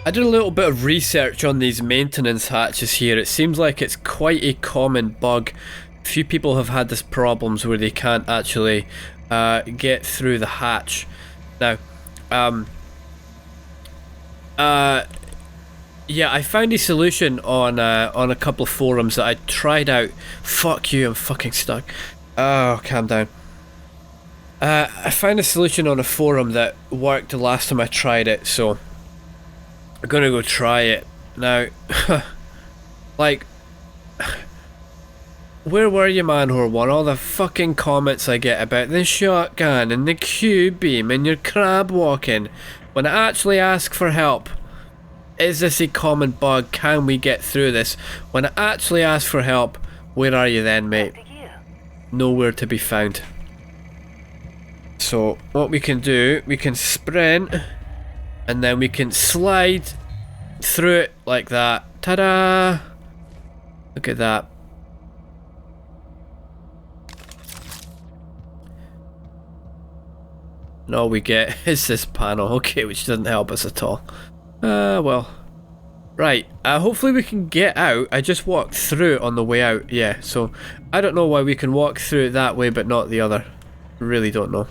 I did a little bit of research on these maintenance hatches here. It seems like it's quite a common bug. Few people have had this problems where they can't actually get through the hatch. Now, yeah, I found a solution on a couple of forums that I tried out. Fuck you, I'm fucking stuck. Oh, calm down. I found a solution on a forum that worked the last time I tried it, so I'm gonna go try it. Now, like, where were you, Manhor One? All the fucking comments I get about the shotgun and the Q-beam and your crab walking. When I actually ask for help, is this a common bug? Can we get through this? When I actually ask for help, where are you then, mate? Nowhere to be found. So, what we can do, we can sprint, and then we can slide through it like that. Ta-da! Look at that. And all we get is this panel, okay, which doesn't help us at all. Well. Right, hopefully we can get out. I just walked through it on the way out, yeah, so I don't know why we can walk through it that way but not the other. Really don't know.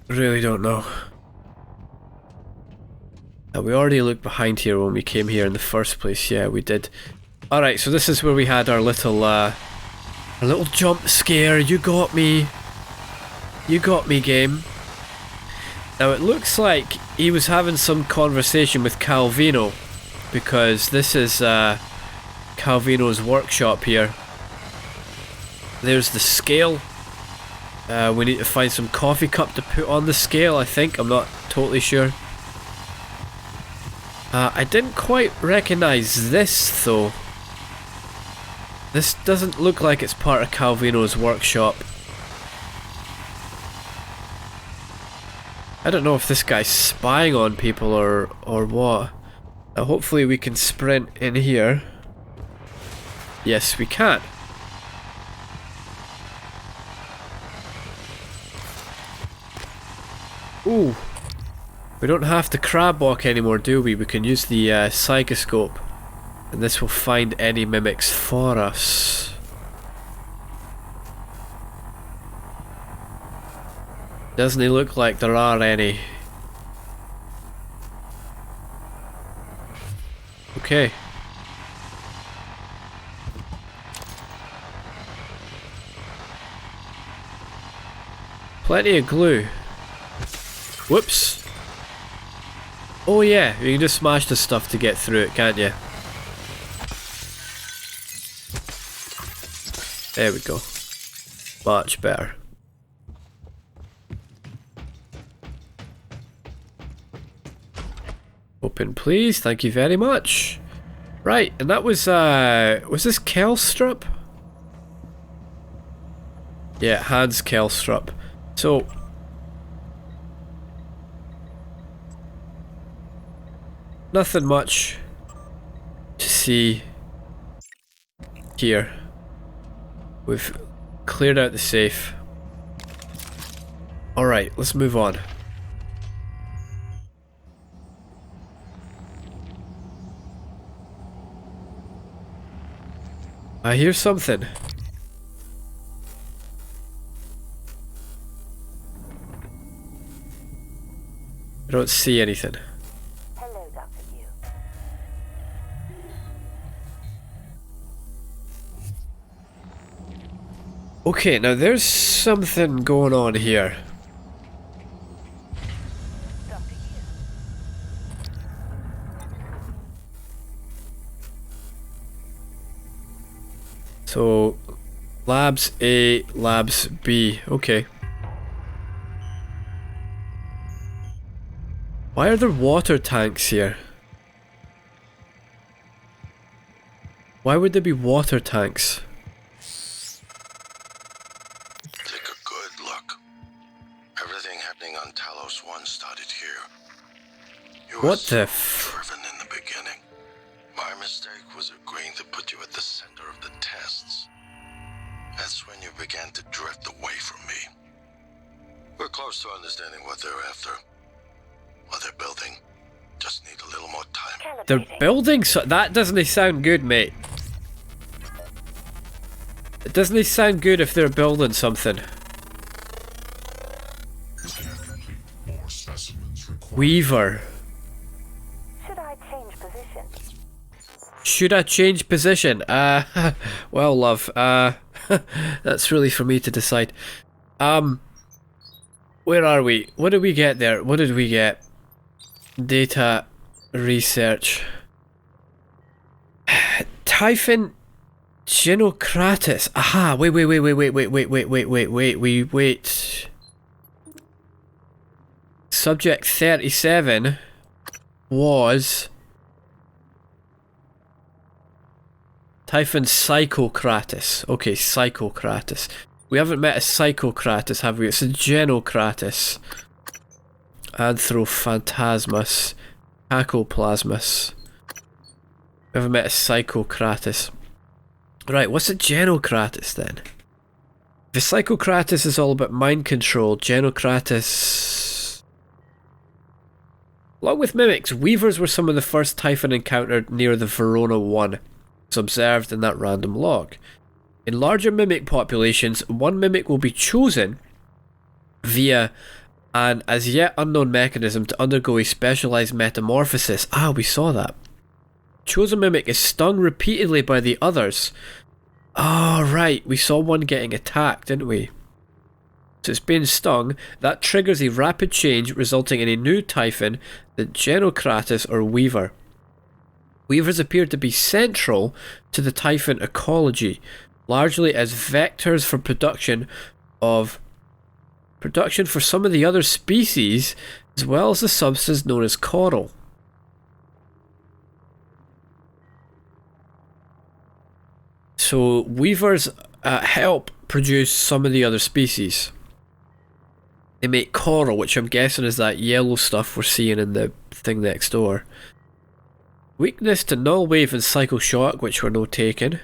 Really don't know. We already looked behind here when we came here in the first place, yeah, we did. Alright, so this is where we had our little jump scare. You got me. You got me, game. Now it looks like he was having some conversation with Calvino, because this is Calvino's workshop here. There's the scale. We need to find some coffee cup to put on the scale, I think. I'm not totally sure. I didn't quite recognise this though. This doesn't look like it's part of Calvino's workshop. I don't know if this guy's spying on people or what. Now hopefully we can sprint in here. Yes, we can. Ooh. We don't have to crab walk anymore, do we? We can use the psychoscope. And this will find any mimics for us. Doesn't it look like there are any? Okay. Plenty of glue. Whoops. Oh yeah, you can just smash the stuff to get through it, can't you? There we go. Much better. Open please, thank you very much. Right, and that was this Kelstrup? Yeah, Hans Kelstrup. So nothing much to see here. We've cleared out the safe. Alright, let's move on. I hear something. I don't see anything. Hello, Dr. Yu. Okay, now there's something going on here. Dr. Yu. So, Labs A, Labs B. Okay. Why are there water tanks here? Why would there be water tanks? Take a good look. Everything happening on Talos 1 started here. You were What the so driven in the beginning. My mistake was agreeing to put you at the center of the tests. That's when you began to drift away from me. We're close to understanding what they're after. They're building so that doesn't sound good, mate. It doesn't sound good if they're building something. More specimens required. Weaver. Should I change position? Should I change position? Well, love, that's really for me to decide. Where are we? What did we get there? What did we get? Data research. Typhon Genocratus. Aha, wait. Subject 37 was Typhon Psychocratus. Okay, Psychocratus. We haven't met a Psychocratus, have we? It's a Genocratus. Anthrophantasmus. Cacoplasmus. We haven't met a Psychocratus. Right, what's a Genocratus then? The Psychocratus is all about mind control. Genocratus... Along with mimics, weavers were some of the first Typhon encountered near the Verona 1, as observed in that random log. In larger mimic populations, one mimic will be chosen via an as yet unknown mechanism to undergo a specialized metamorphosis. Ah, we saw that. Chosen mimic is stung repeatedly by the others. Oh, right, we saw one getting attacked, didn't we? So it's being stung. That triggers a rapid change, resulting in a new Typhon, the Genocratus or Weaver. Weavers appear to be central to the Typhon ecology, largely as vectors for production for some of the other species, as well as the substance known as coral. So weavers help produce some of the other species. They make coral, which I'm guessing is that yellow stuff we're seeing in the thing next door. Weakness to null wave and cycle shock, which we're no taking.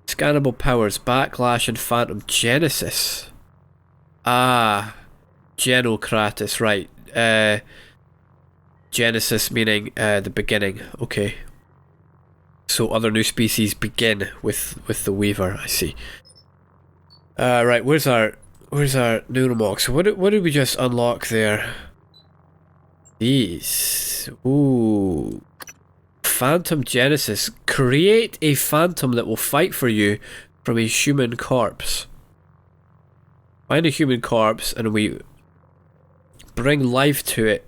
Scannable powers, backlash and phantom genesis. Ah, Genocratus, right. Genesis meaning the beginning. Okay. So other new species begin with the Weaver. I see. Right. Where's our Neuromog? So what did we just unlock there? These. Ooh. Phantom Genesis. Create a phantom that will fight for you from a human corpse. Find a human corpse and we bring life to it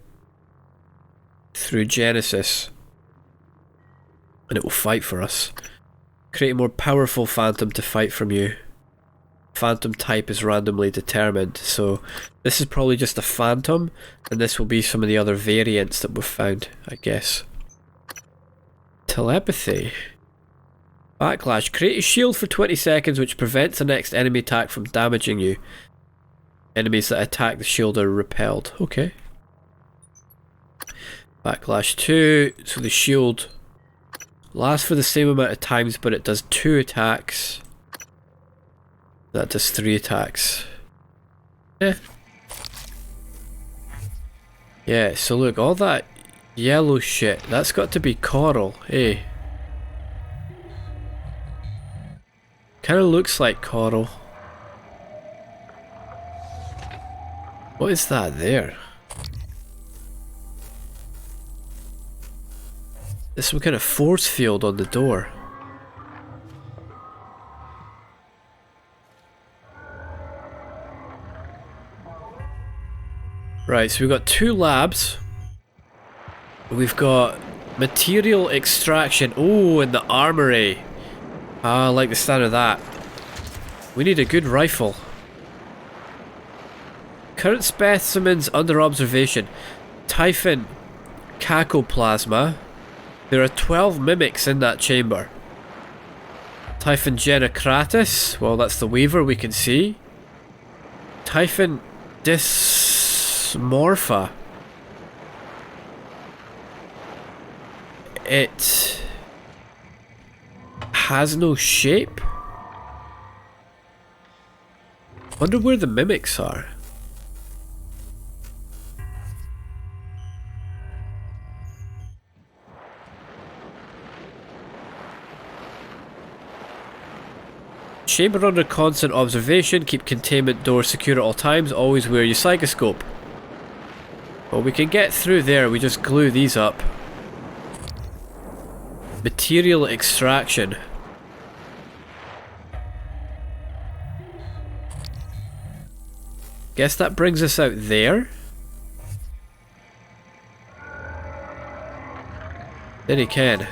through Genesis. And it will fight for us. Create a more powerful phantom to fight from you. Phantom type is randomly determined, so this is probably just a phantom, and this will be some of the other variants that we've found, I guess. Telepathy. Backlash. Create a shield for 20 seconds which prevents the next enemy attack from damaging you. Enemies that attack the shield are repelled. Okay. Backlash 2. So the shield lasts for the same amount of times, but it does 2 attacks. That does 3 attacks. Yeah, so look, all that yellow shit, that's got to be coral, hey. Kinda looks like coral. What is that there? There's some kind of force field on the door. Right, so we've got 2 labs. We've got material extraction. Oh, and the armory. Ah, I like the sound of that. We need a good rifle. Current specimens under observation. Typhon Cacoplasma. There are 12 mimics in that chamber. Typhon Genocratus. Well, that's the Weaver we can see. Typhon Dysmorpha. It has no shape. Wonder where the mimics are. chamber under constant observation. Keep containment door secure at all times. Always wear your psychoscope. Well, we can get through there. We just glue these up. Material extraction. Guess that brings us out there. Then he can.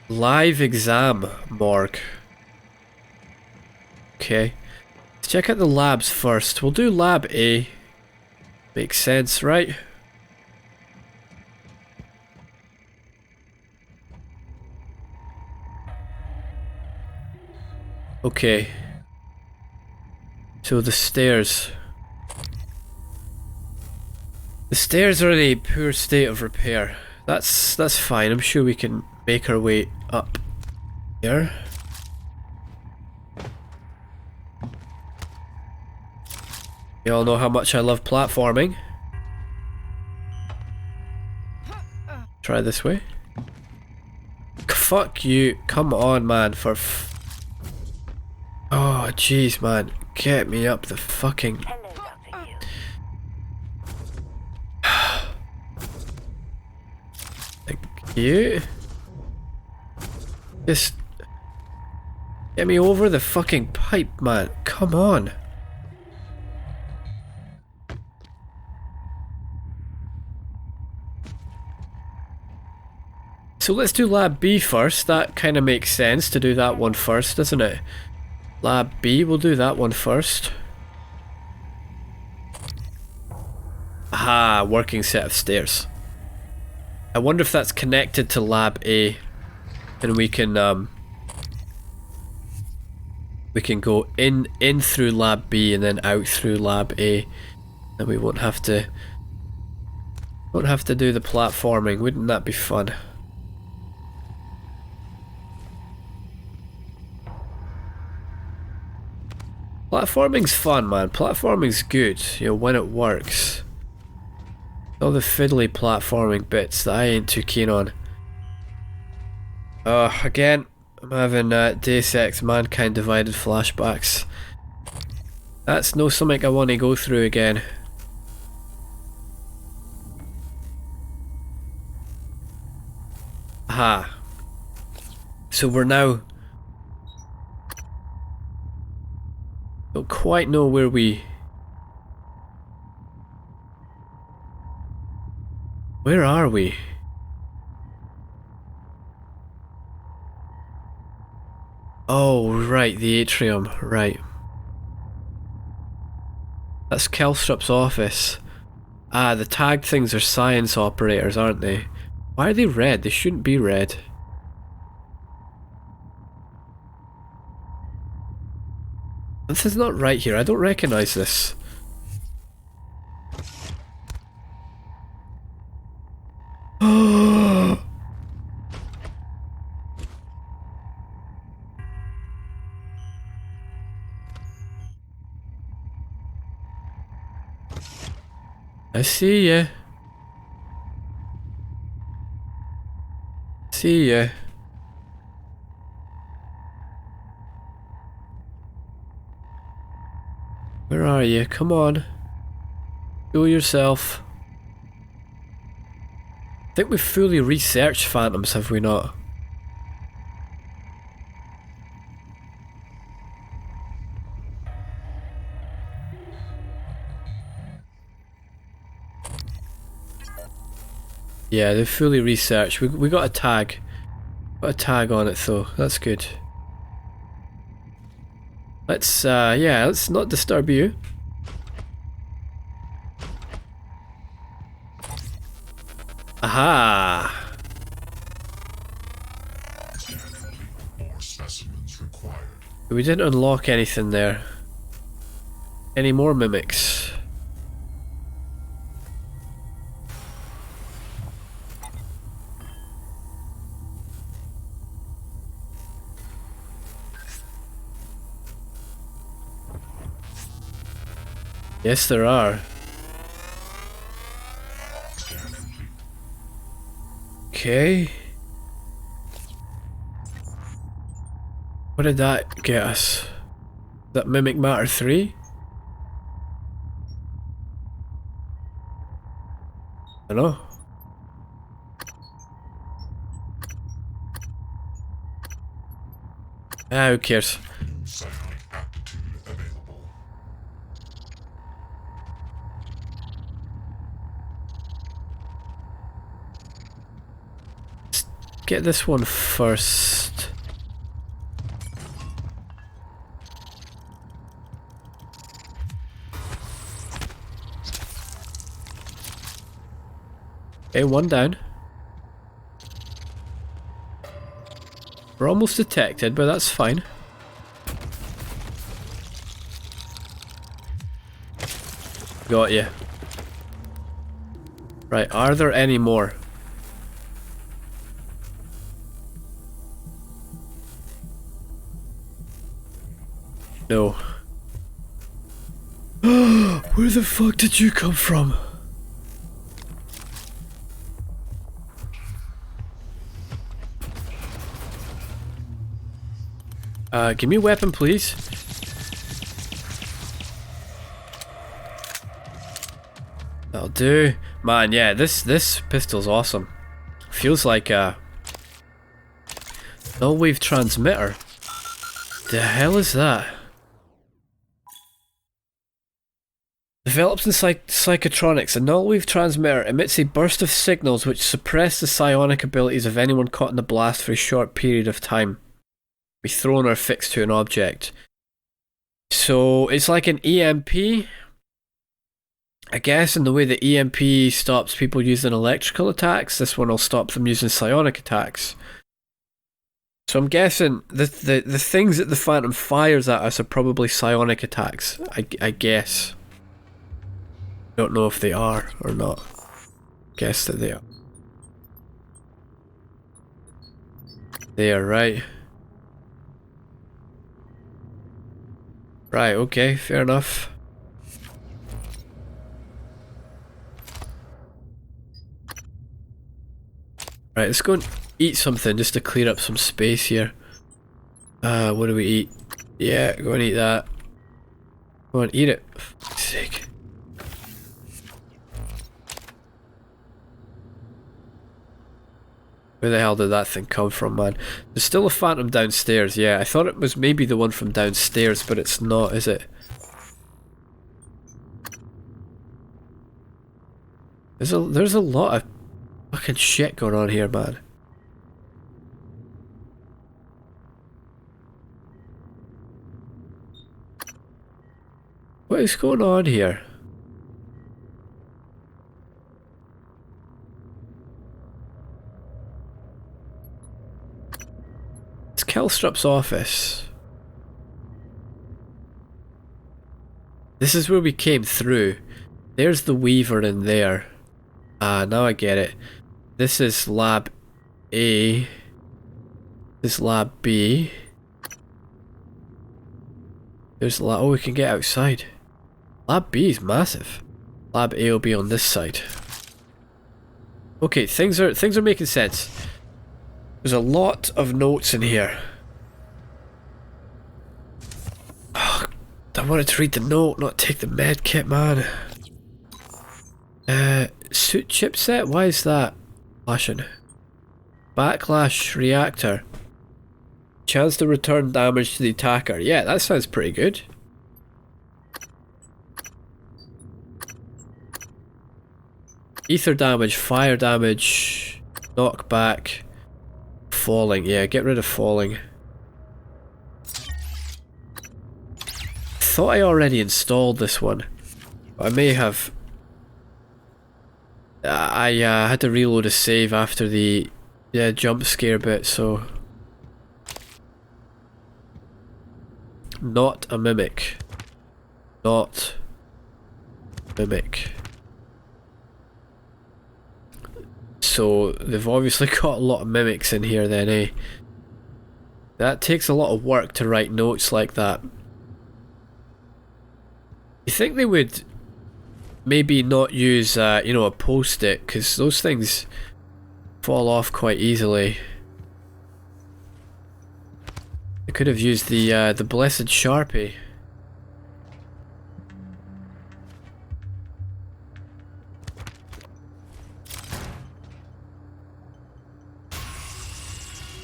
Live exam morgue. Okay. Let's check out the labs first. We'll do lab A. Makes sense, right? Okay. So the stairs. The stairs are in a poor state of repair. That's fine. I'm sure we can make our way up here. You all know how much I love platforming. Try this way. Fuck you. Come on, man. Oh, jeez, man. Get me up the fucking... Hello, Dr. Yu. Thank you. Just... get me over the fucking pipe, man. Come on. So let's do lab B first. That kind of makes sense to do that one first, doesn't it? Lab B, we'll do that one first. Aha, working set of stairs. I wonder if that's connected to lab A, and we can go in through lab B and then out through lab A, and we won't have to do the platforming. Wouldn't that be fun? Platforming's fun, man. Platforming's good, you know, when it works. All the fiddly platforming bits that I ain't too keen on. Again, I'm having Deus Ex Mankind Divided flashbacks. That's no something I want to go through again. Aha. So we're now... don't quite know where we... where are we? Oh, right, the atrium, right. That's Kelstrup's office. Ah, the tagged things are science operators, aren't they? Why are they red? They shouldn't be red. This is not right here. I don't recognize this. I see ya. See ya. Where are you? Come on. Show yourself. I think we've fully researched phantoms, have we not? Yeah, they've fully researched. We got a tag. Got a tag on it though. That's good. Let's yeah, let's not disturb you. Aha! More specimens required. We didn't unlock anything there. Any more mimics? Yes, there are. Okay. What did that get us? That Mimic Matter 3? I don't know. Ah, who cares? Psionic aptitude available. Let's get this one first. Okay, one down. We're almost detected, but that's fine. Got you. Right, are there any more? No. Where the fuck did you come from? Give me a weapon, please. That'll do. Man, yeah, this pistol's awesome. Feels like a null wave transmitter. The hell is that? Develops in psychotronics, a null wave transmitter emits a burst of signals which suppress the psionic abilities of anyone caught in the blast for a short period of time. Be thrown or fixed to an object. So it's like an EMP, I guess, in the way the EMP stops people using electrical attacks. This one will stop them using psionic attacks. So I'm guessing the things that the Phantom fires at us are probably psionic attacks. I guess. Don't know if they are or not. Guess that they are. They are, right. Right, okay, fair enough. Right, let's go and eat something just to clear up some space here. What do we eat? Yeah, go and eat that. Go and eat it. For fuck's sake. Where the hell did that thing come from, man? There's still a Phantom downstairs, yeah. I thought it was maybe the one from downstairs, but it's not, is it? There's a lot of fucking shit going on here, man. What is going on here? It's Kelstrup's office. This is where we came through. There's the Weaver in there. Ah, now I get it. This is Lab A. This is Lab B. There's Lab... Oh, we can get outside. Lab B is massive. Lab A will be on this side. Okay, things are making sense. There's a lot of notes in here. Oh, I wanted to read the note, not take the med kit, man. Suit chipset? Why is that flashing? Backlash reactor. Chance to return damage to the attacker. Yeah, that sounds pretty good. Ether damage, fire damage, knockback, falling. Yeah, get rid of falling. Thought I already installed this one. I may have. I had to reload a save after the jump scare bit, so. Not a mimic. Not mimic. So they've obviously got a lot of mimics in here then, eh? That takes a lot of work to write notes like that. You think they would maybe not use, you know, a post-it, because those things fall off quite easily. could have used the blessed Sharpie.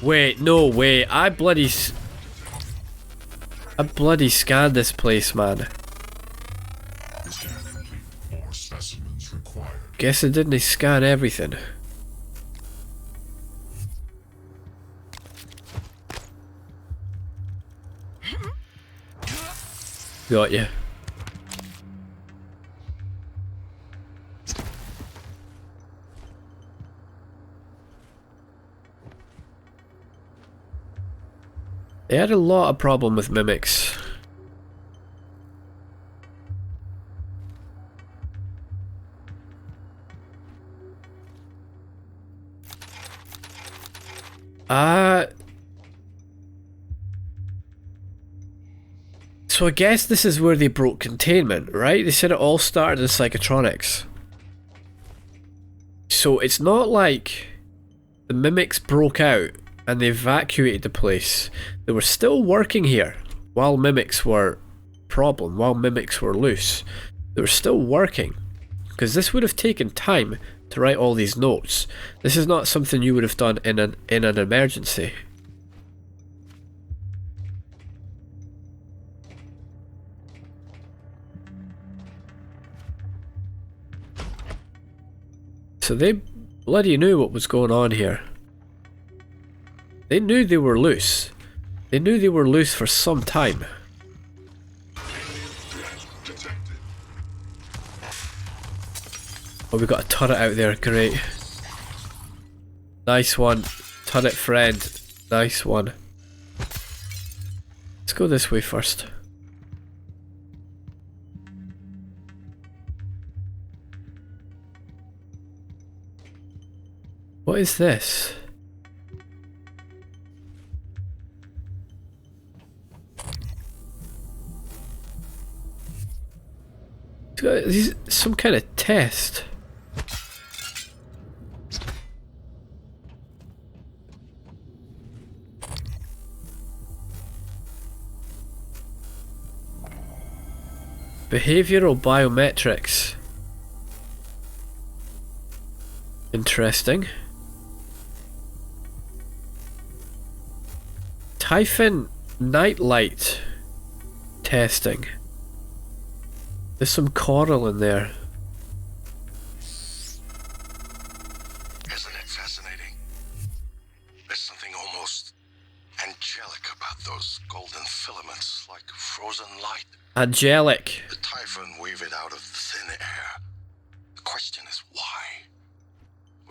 Wait, no way. I bloody scanned this place, man. Scan complete. More specimens required. Guess I didn't scan everything. Got you. They had a lot of problem with mimics. So I guess this is where they broke containment, right? They said it all started in psychotronics. So it's not like the mimics broke out and they evacuated the place. They were still working here while mimics were while mimics were loose. They were still working, because this would have taken time to write all these notes. This is not something you would have done in an emergency. So they bloody knew what was going on here. They knew they were loose. They knew they were loose for some time. Oh, we got a turret out there, great. Nice one. Turret friend. Nice one. Let's go this way first. What is this? This is some kind of test. Behavioral biometrics. Interesting. Typhon nightlight testing. There's some coral in there. Isn't it fascinating? There's something almost angelic about those golden filaments, like frozen light. Angelic. The typhon weave it out of thin air. The question is why?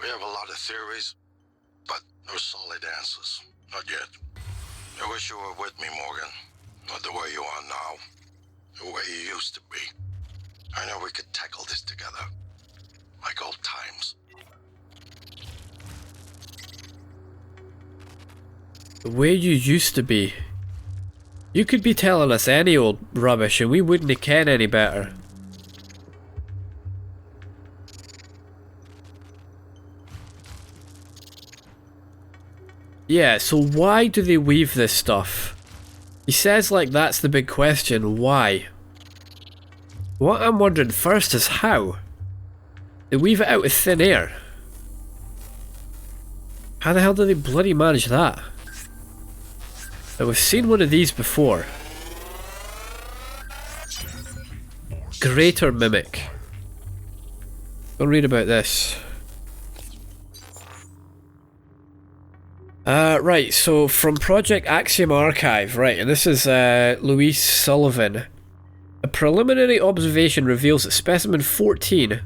We have a lot of theories, but no solid answers. Not yet. I wish you were with me, Morgan. Not the way you are now. The way you used to be. I know we could tackle this together. Like old times. The way you used to be. You could be telling us any old rubbish and we wouldn't ken any better. Yeah, so why do they weave this stuff? He says like that's the big question, why? What I'm wondering first is how? They weave it out of thin air. How the hell do they bloody manage that? Now we've seen one of these before. Greater Mimic. Go read about this. Right, so from Project Axiom Archive, right, and this is Louise Sullivan. A preliminary observation reveals that specimen 14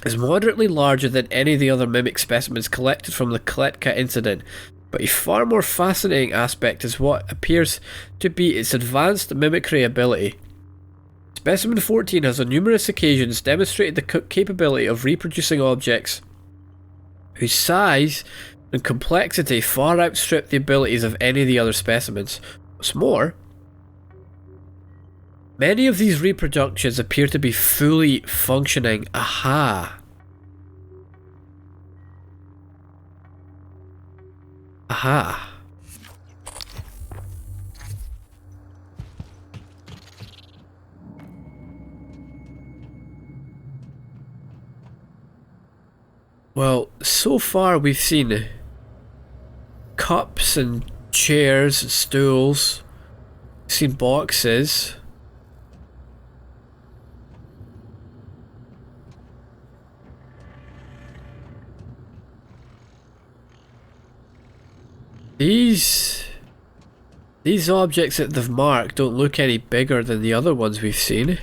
is moderately larger than any of the other mimic specimens collected from the Kletka incident, but a far more fascinating aspect is what appears to be its advanced mimicry ability. Specimen 14 has on numerous occasions demonstrated the capability of reproducing objects whose size and complexity far outstrip the abilities of any of the other specimens. What's more, many of these reproductions appear to be fully functioning. Aha. Well, so far we've seen cups and chairs and stools. We've seen boxes. These objects that they've marked don't look any bigger than the other ones we've seen.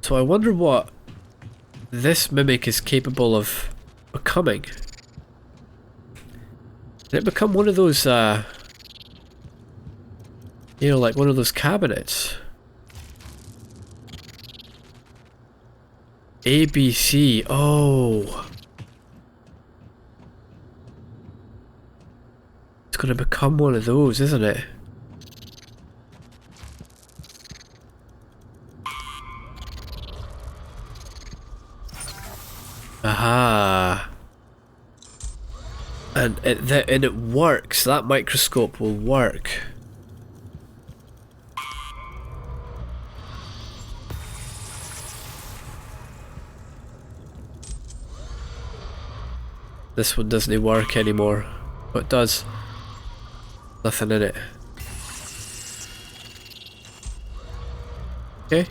So I wonder what this mimic is capable of becoming. Did it become one of those, you know, like one of those cabinets? ABC, oh. It's gonna become one of those, isn't it? Aha. And it works. That microscope will work. This one doesn't work anymore. What it does? Nothing in it. Okay.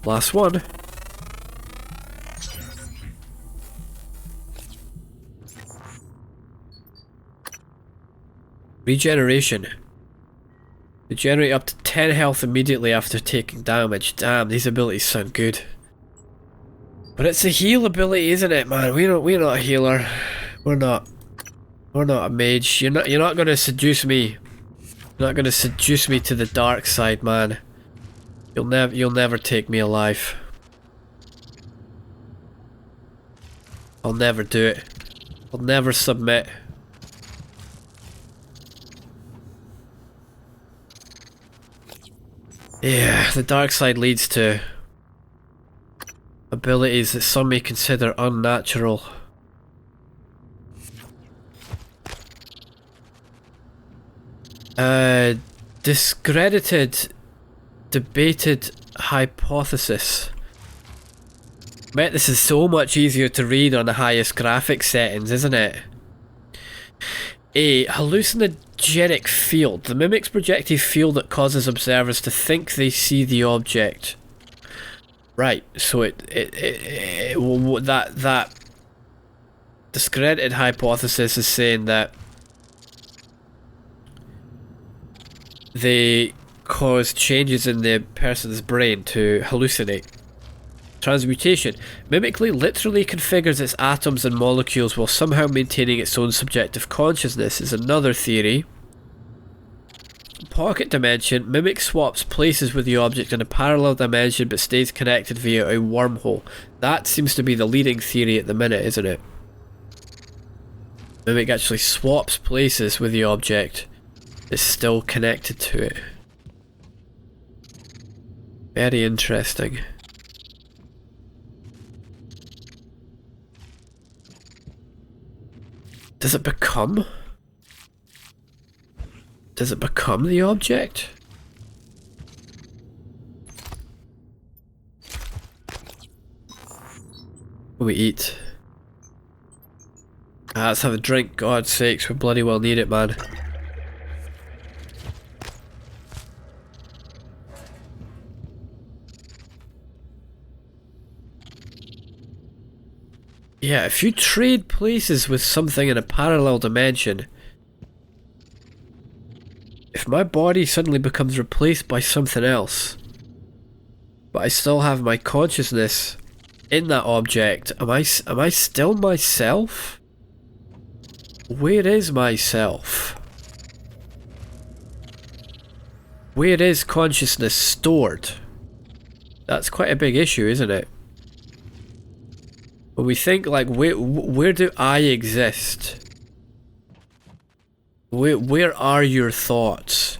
Last one. Regeneration. Regenerate up to 10 health immediately after taking damage. Damn, these abilities sound good. But it's a heal ability, isn't it, man? We're not a healer. We're not a mage. You're not gonna seduce me. You're not gonna seduce me to the dark side, man. You'll never take me alive. I'll never do it. I'll never submit. Yeah, the dark side leads to abilities that some may consider unnatural. Discredited, debated hypothesis. Bet this is so much easier to read on the highest graphics settings, isn't it? A hallucinogenic field. The mimic's projective field that causes observers to think they see the object. Right, so that discredited hypothesis is saying that they cause changes in the person's brain to hallucinate. Transmutation. Mimicry literally configures its atoms and molecules while somehow maintaining its own subjective consciousness is another theory. Pocket dimension. Mimic swaps places with the object in a parallel dimension but stays connected via a wormhole. That seems to be the leading theory at the minute, isn't it? Mimic actually swaps places with the object. It's still connected to it. Very interesting. Does it become? Does it become the object? We eat. Let's have a drink, God's sakes, we bloody well need it, man. Yeah, if you trade places with something in a parallel dimension, if my body suddenly becomes replaced by something else, but I still have my consciousness in that object, am I still myself? Where is myself? Where is consciousness stored? That's quite a big issue, isn't it? When we think like, where do I exist? Where are your thoughts?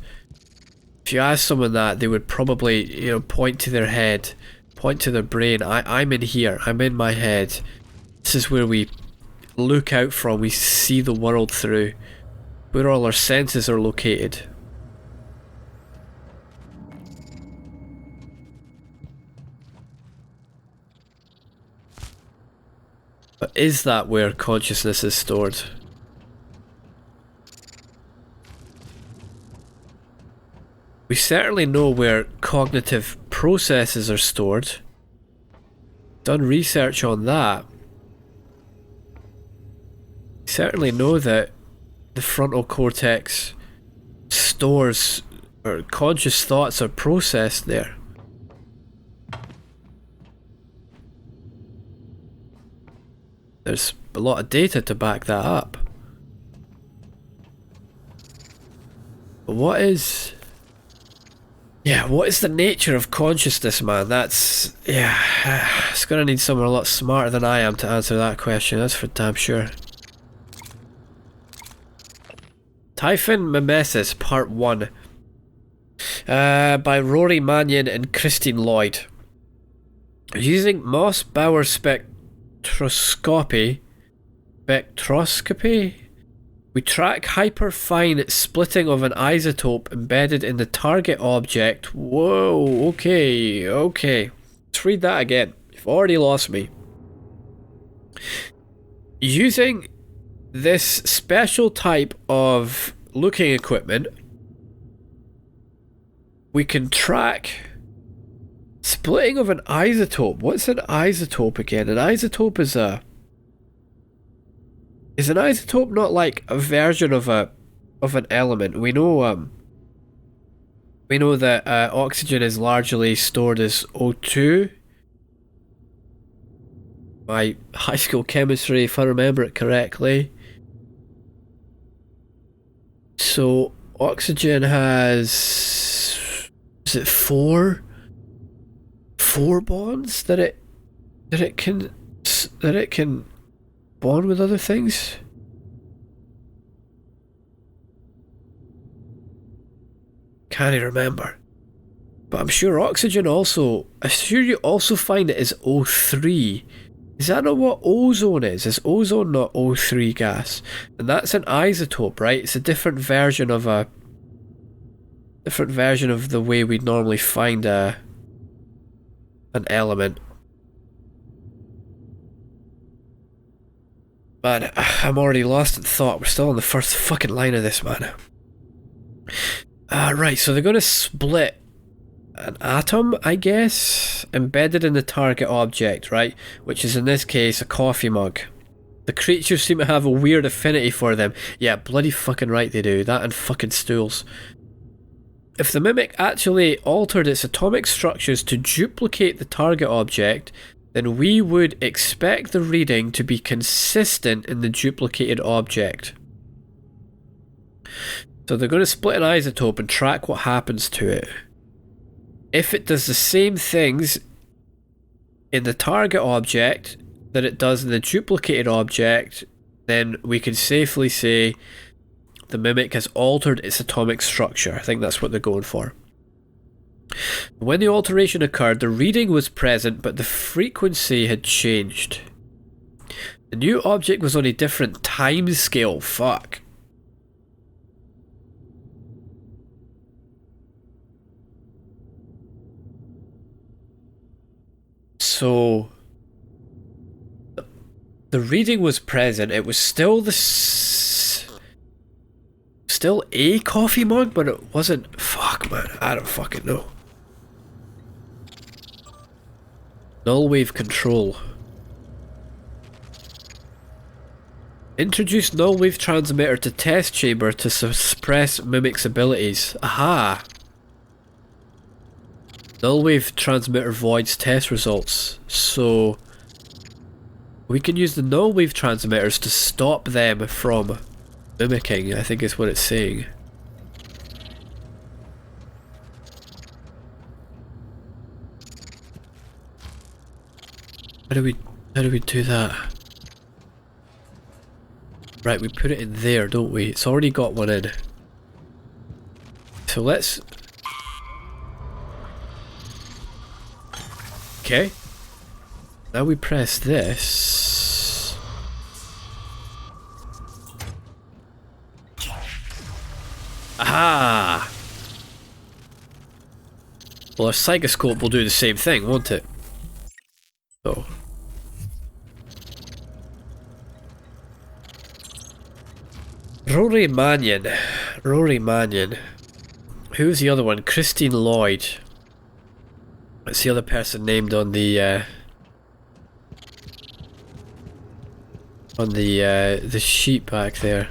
If you ask someone that, they would probably, you know, point to their head, point to their brain. I'm in here. I'm in my head. This is where we look out from, we see the world through, where all our senses are located. But is that where consciousness is stored? We certainly know where cognitive processes are stored. Done research on that. We certainly know that the frontal cortex stores, or conscious thoughts are processed there. There's a lot of data to back that up. But what is the nature of consciousness, man? That's, it's gonna need someone a lot smarter than I am to answer that question, that's for damn sure. Typhon Mimesis, Part 1. By Rory Mannion and Christine Lloyd. Using Moss-Bauer spectroscopy, we track hyperfine splitting of an isotope embedded in the target object. Whoa, okay. Let's read that again. You've already lost me. Using this special type of looking equipment, we can track splitting of an isotope. What's an isotope again? An isotope is a... Is an isotope not like a version of an element? We know that oxygen is largely stored as O2. My high school chemistry, if I remember it correctly. So oxygen has, is it four bonds that it can bond with other things? Can't remember. But I'm sure oxygen also... I'm sure you also find it as O3. Is that not what ozone is? Is ozone not O3 gas? And that's an isotope, right? It's a different version of a... different version of the way we'd normally find an element. Man, I'm already lost in thought. We're still on the first fucking line of this, man. Right, so they're going to split an atom, I guess, embedded in the target object, right? Which is in this case a coffee mug. The creatures seem to have a weird affinity for them. Yeah, bloody fucking right they do. That and fucking stools. If the mimic actually altered its atomic structures to duplicate the target object, then we would expect the reading to be consistent in the duplicated object. So they're going to split an isotope and track what happens to it. If it does the same things in the target object that it does in the duplicated object, then we can safely say the mimic has altered its atomic structure. I think that's what they're going for. When the alteration occurred, the reading was present, but the frequency had changed. The new object was on a different time scale. Fuck. So the reading was present. It was still still a coffee mug, but it wasn't. Fuck, man. I don't fucking know. Null wave control. Introduce null wave transmitter to test chamber to suppress mimic's abilities. Aha! Null wave transmitter voids test results. So we can use the null wave transmitters to stop them from mimicking, I think is what it's saying. How do we do that? Right, we put it in there, don't we? It's already got one in. So let's... Okay. Now we press this. Ah! Well, a psychoscope will do the same thing, won't it? So. Rory Mannion. Rory Mannion. Who's the other one? Christine Lloyd. That's the other person named on the sheet back there.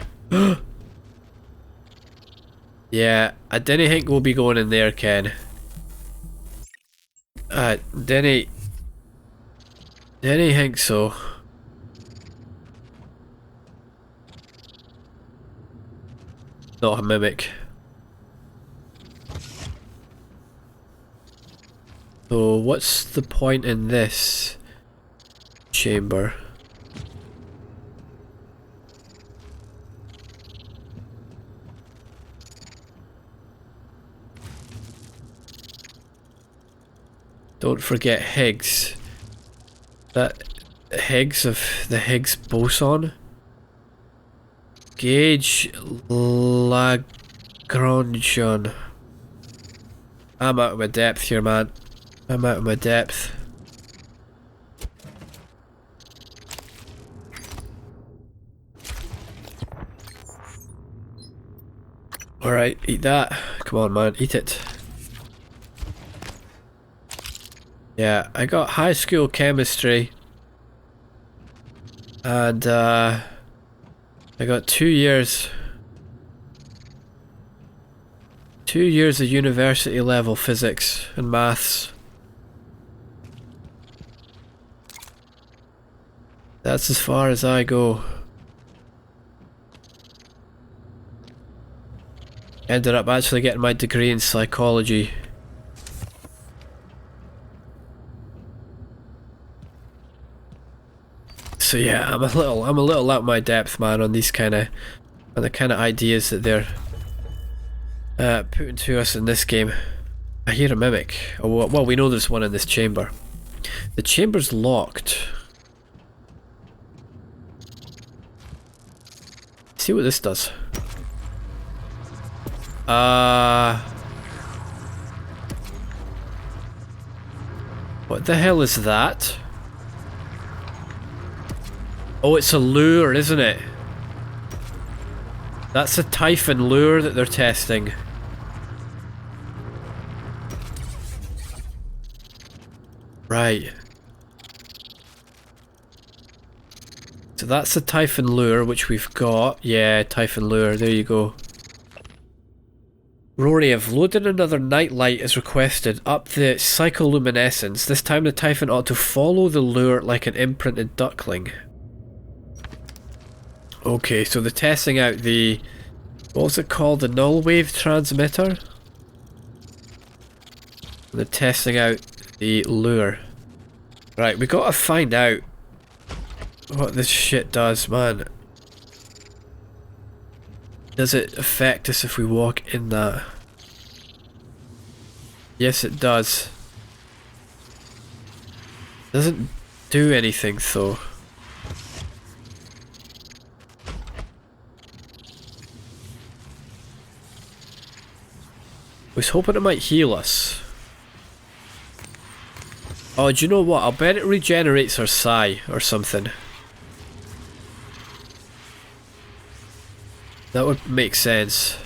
Yeah, I didn't think we'll be going in there, Ken. Didn't think so. Not a mimic. So what's the point in this chamber? Don't forget Higgs. That Higgs of the Higgs boson? Gauge Lagrangian. I'm out of my depth here, man. I'm out of my depth. Alright, eat that. Come on, man, eat it. Yeah, I got high school chemistry. And, I got 2 years. 2 years of university level physics and maths. That's as far as I go. Ended up actually getting my degree in psychology. So yeah, I'm a little out of my depth, man, on these on the kind of ideas that they're putting to us in this game. I hear a mimic. Oh, well, we know there's one in this chamber. The chamber's locked. See what this does. What the hell is that? Oh, it's a lure, isn't it? That's a Typhon lure that they're testing. Right. So that's the Typhon lure, which we've got. Yeah, Typhon lure, there you go. Rory, I've loaded another nightlight as requested. Up the psycholuminescence. This time the Typhon ought to follow the lure like an imprinted duckling. Okay, so they're testing out the... what was it called? The null wave transmitter? They're testing out the lure. Right, we gotta find out what this shit does, man. Does it affect us if we walk in that? Yes, it does. Doesn't do anything though. Was hoping it might heal us. Oh, do you know what? I'll bet it regenerates our psi or something. That would make sense.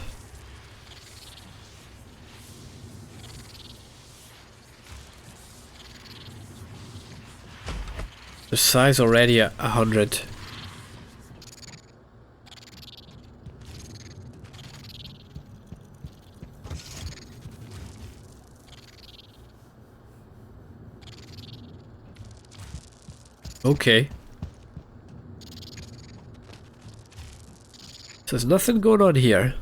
The psi's already at 100. Okay. So there's nothing going on here.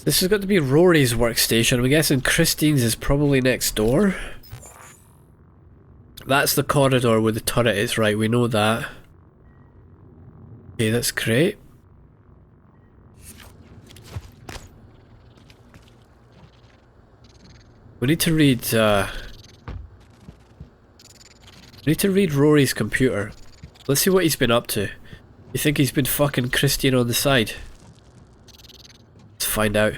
This has got to be Rory's workstation. I'm guessing Christine's is probably next door. That's the corridor where the turret is, right? We know that. Okay, that's great. We need to read Rory's computer. Let's see what he's been up to. You think he's been fucking Christian on the side? Let's find out.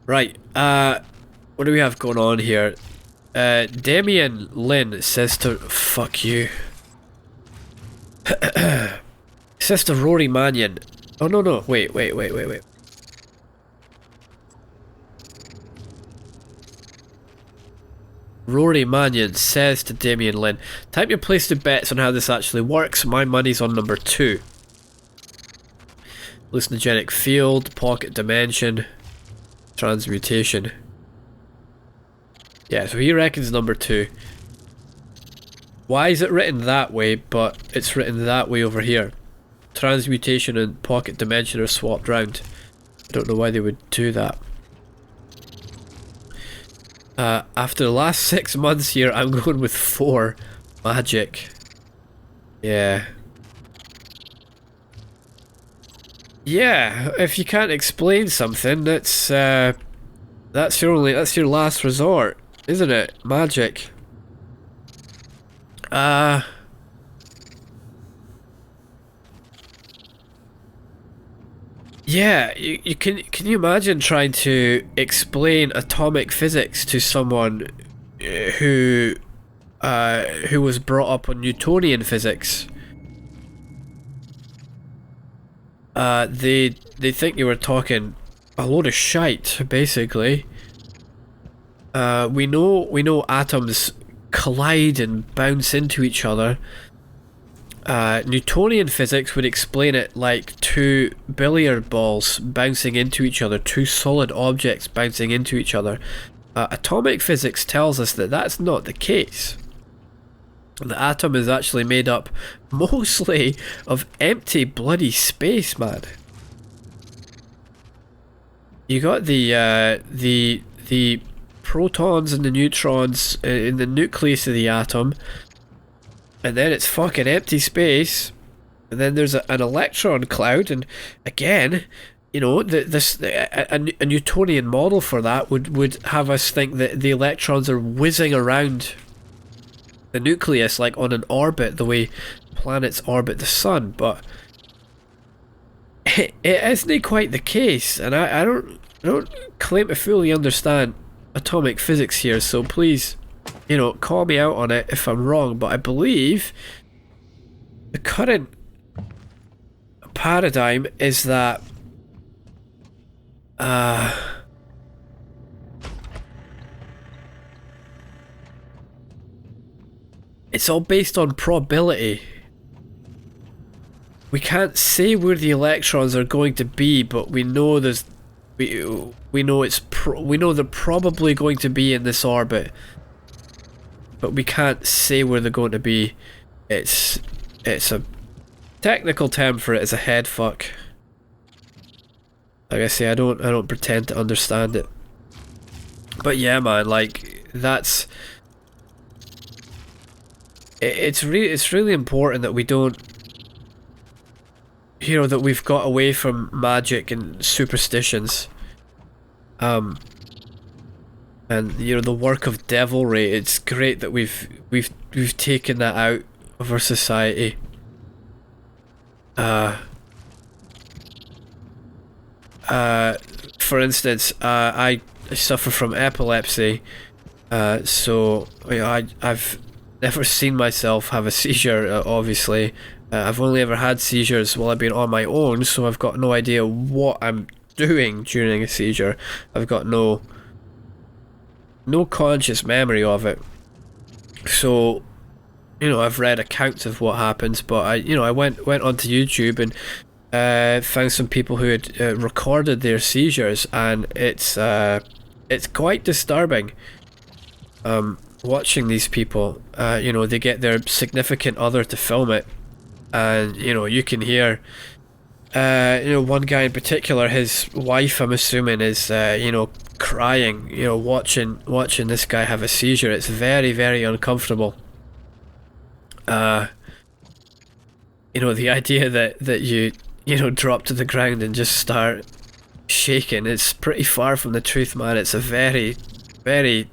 Right, what do we have going on here? Damien Lin says to... Fuck you. Says to Rory Mannion... Oh, no, wait. Rory Mannion says to Damien Lin, time to place the bets on how this actually works. My money's on number 2. Hallucinogenic field, pocket dimension, transmutation. Yeah, so he reckons number 2. Why is it written that way, but it's written that way over here? Transmutation and pocket dimension are swapped round. I don't know why they would do that. After the last 6 months here, I'm going with 4 magic. Yeah. Yeah, if you can't explain something, that's your last resort, isn't it? Magic. Yeah, you can you imagine trying to explain atomic physics to someone who was brought up on Newtonian physics? They think you were talking a load of shite, basically. We know atoms collide and bounce into each other. Newtonian physics would explain it like 2 billiard balls bouncing into each other, 2 solid objects bouncing into each other. Atomic physics tells us that that's not the case. The atom is actually made up mostly of empty bloody space, man. You got the protons and the neutrons in the nucleus of the atom. And then it's fucking empty space, and then there's an electron cloud, and again, you know, a Newtonian model for that would have us think that the electrons are whizzing around the nucleus like on an orbit, the way planets orbit the sun, but it isn't quite the case, and I don't claim to fully understand atomic physics here, so please, you know, call me out on it if I'm wrong, but I believe the current paradigm is that it's all based on probability. We can't say where the electrons are going to be, but we know we know they're probably going to be in this orbit. But we can't say where they're going to be. It's a technical term for it is a head fuck. Like I say, I don't pretend to understand it. But yeah, man, like that's it's really important that we don't, you know, that we've got away from magic and superstitions. And you know, the work of devilry, it's great that we've taken that out of our society. For instance, I suffer from epilepsy, so you know, I've never seen myself have a seizure, obviously. I've only ever had seizures while I've been on my own, so I've got no idea what I'm doing during a seizure. I've got no conscious memory of it. So, you know, I've read accounts of what happens, but I went onto YouTube and found some people who had recorded their seizures, and it's quite disturbing. Watching these people, you know, they get their significant other to film it, and you know, you can hear, you know, one guy in particular, his wife, I'm assuming, is you know, crying, you know, watching this guy have a seizure. It's very, very uncomfortable. You know, the idea that you know, drop to the ground and just start shaking, it's pretty far from the truth, man. It's a very, very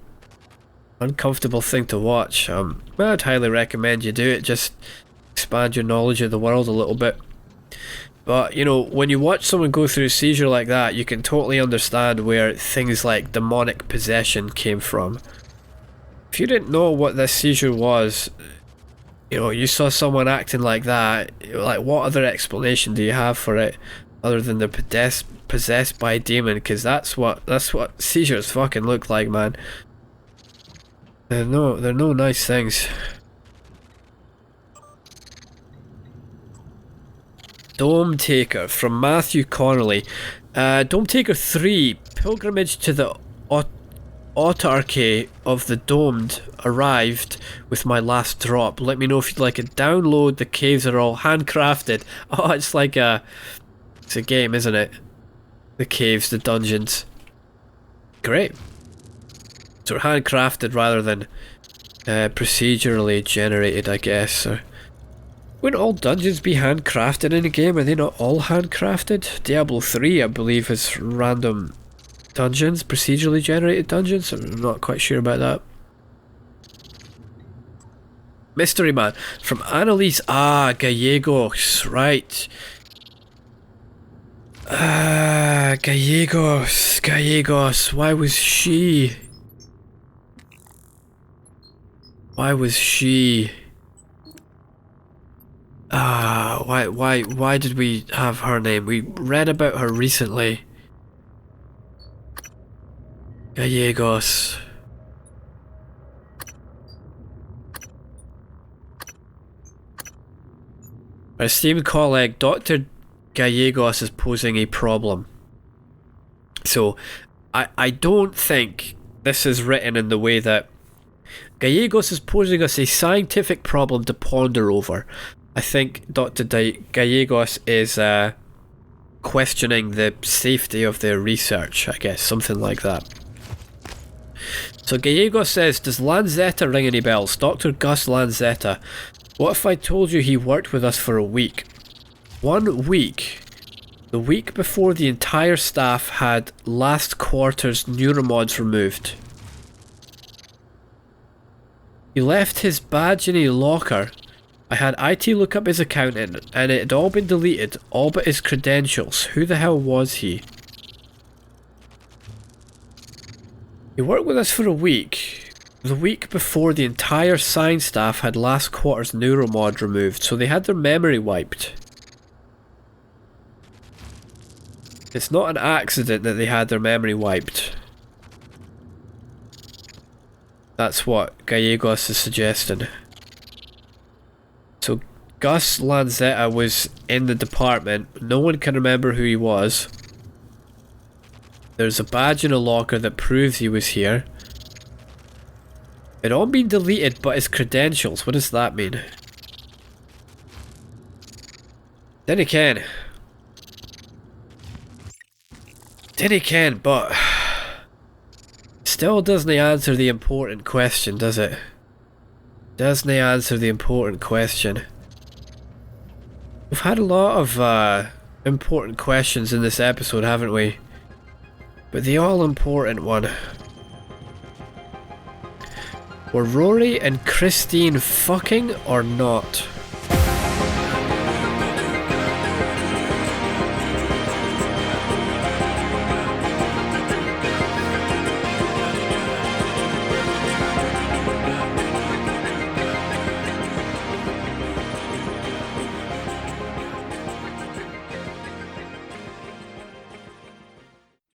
uncomfortable thing to watch. I'd highly recommend you do it. Just expand your knowledge of the world a little bit. But, you know, when you watch someone go through a seizure like that, you can totally understand where things like demonic possession came from. If you didn't know what this seizure was, you know, you saw someone acting like that, like, what other explanation do you have for it other than they're possessed by a demon? Because that's what seizures fucking look like, man. They're no nice things. Dome Taker from Matthew Connolly. Dome Taker 3, Pilgrimage to the Autarky of the Domed arrived with my last drop. Let me know if you'd like it. Download. The caves are all handcrafted. Oh, it's like it's a game, isn't it? The caves, the dungeons. Great. So handcrafted rather than procedurally generated, I guess. Or wouldn't all dungeons be handcrafted in a game? Are they not all handcrafted? Diablo 3, I believe, is random dungeons, procedurally generated dungeons. I'm not quite sure about that. Mystery Man from Annalise Gallegos, right. Gallegos, why was she? Why did we have her name? We read about her recently. Gallegos. Our esteemed colleague, Dr. Gallegos, is posing a problem. So, I don't think this is written in the way that Gallegos is posing us a scientific problem to ponder over. I think Dr. Gallegos is questioning the safety of their research, I guess, something like that. So Gallegos says, does Lanzetta ring any bells? Dr. Gus Lanzetta. What if I told you he worked with us for a week? 1 week. The week before the entire staff had last quarter's neuromods removed. He left his badge in a locker. I had IT look up his account and it had all been deleted, all but his credentials. Who the hell was he? He worked with us for a week. The week before the entire science staff had last quarter's neuromod removed, so they had their memory wiped. It's not an accident that they had their memory wiped. That's what Gallegos is suggesting. So Gus Lanzetta was in the department. No one can remember who he was. There's a badge in a locker that proves he was here. It all been deleted but his credentials. What does that mean? Then he can. But still doesn't answer the important question, does it? Doesn't answer the important question. We've had a lot of important questions in this episode, haven't we? But the all-important one. Were Rory and Christine fucking or not?